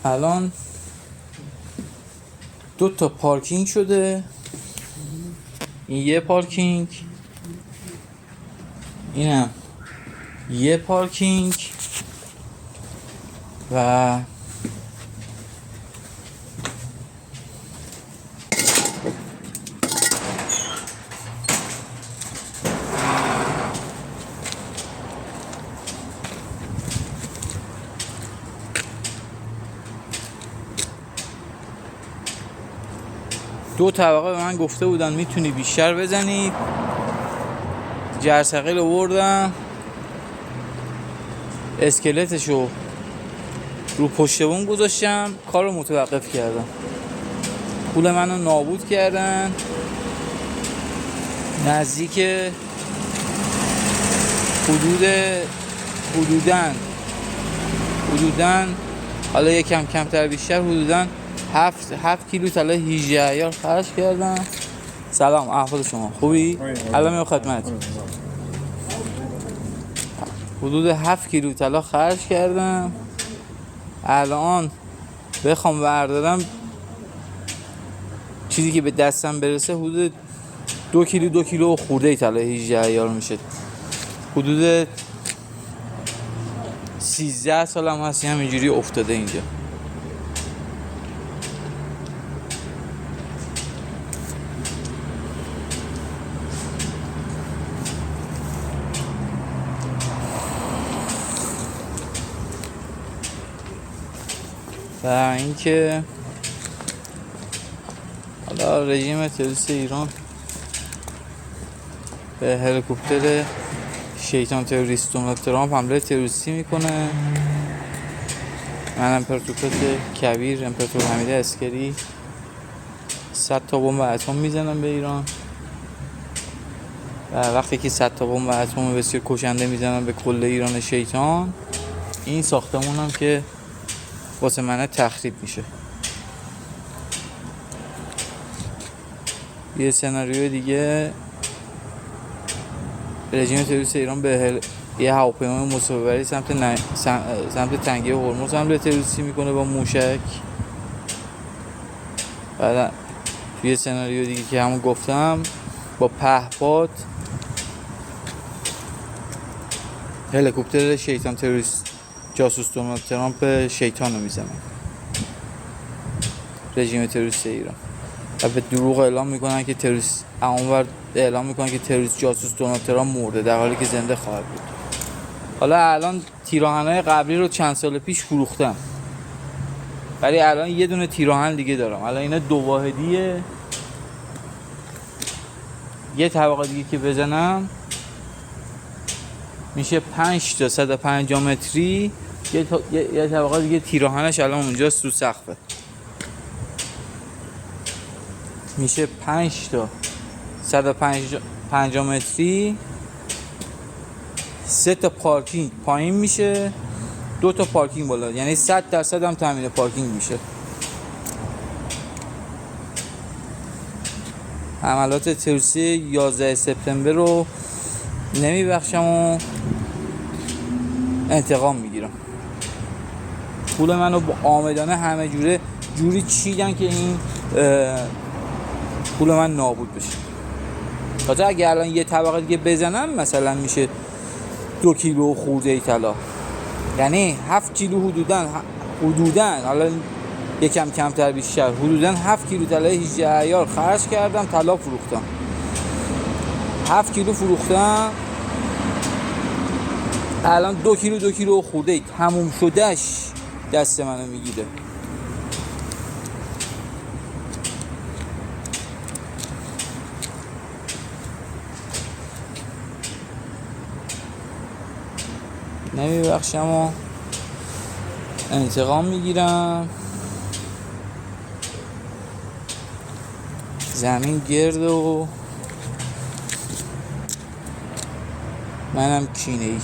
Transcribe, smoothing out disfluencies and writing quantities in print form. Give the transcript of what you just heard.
الان 2 تا پارکینگ شده. این یه پارکینگ، اینم یه پارکینگ و دو طبقه به من گفته بودن میتونی بیشتر بزنی. جرثقیل آوردم، اسکلتشو رو پشت بوم گذاشتم، کارو متوقف کردم. پول منو نابود کردن. نزدیک حدوداً حالا یکم کمتر بیشتر حدوداً 7 کیلو طلا 18 عیار خرج کردم. سلام، احوال شما خوبی؟ الان میام خدمت. حدود 7 کیلو طلا خرج کردم. الان بخوام بردارم چیزی که به دستم برسه حدود 2 کیلو خورده طلا 18 عیار میشه. حدود 13 سالم هست همینجوری افتاده اینجا. و اینکه حالا رژیم تروریست ایران به هلیکوپتر شیطان تروریست دونالد ترامپ حمله تروریستی میکنه. من امپراتور کبیر امپراتور حمید عسکری 100 تا بمب اتم میزنم به ایران و وقتی که 100 تا بمب اتم بسیار کشنده میزنم به کل ایران شیطان، این ساختمون هم که واسه من تخریب میشه. یه سناریو دیگه، رژیم تروریست ایران به یه هواپیمای مسافربری سمت تنگه هرمز حمله تروریستی میکنه با موشک. بعد توی سناریو دیگه که همون گفتم با پهپاد هلیکوپتر شیطان تروریست جاسوس دونالد ترامپ شیطان رو میزنه رژیم تروریست ایران و به دروغ اعلام میکنن که تروریست جاسوس دونالد ترامپ مرده در حالی که زنده خواهد بود. حالا الان تیراهن‌های قبلی رو چند سال پیش فروختم، ولی الان یه دونه تیراهن دیگه دارم. الان اینا 2 واحدیه. یه طبقه دیگه که بزنم میشه 5 تا 150 متری. یه طبقه دیگه تیراهنش الان اونجاست رو سقفه، میشه 5 تا 150 متری. 3 تا پارکینگ پایین میشه، 2 تا پارکینگ بالا، یعنی 100% هم تامین پارکینگ میشه. حملات تروریستی 11 سپتامبر رو نمیبخشم و انتقام میگیرم. پول منو با آمدانه همه جوری چیدن که این پول من نابود بشه. حتی اگه الان یه طبقه دیگه بزنم مثلا میشه 2 کیلو خورده طلا، یعنی 7 کیلو حدوداً حالا یکم کمتر بیشتر حدوداً 7 کیلو طلا 18 عیار خرج کردم. طلا فروختم 7 کیلو فروختم. الان 2 کیلو خورده تموم شدهش دست منو میگیره. نمیبخشم و انتقام میگیرم. زمین گرد و منم کینه‌ای.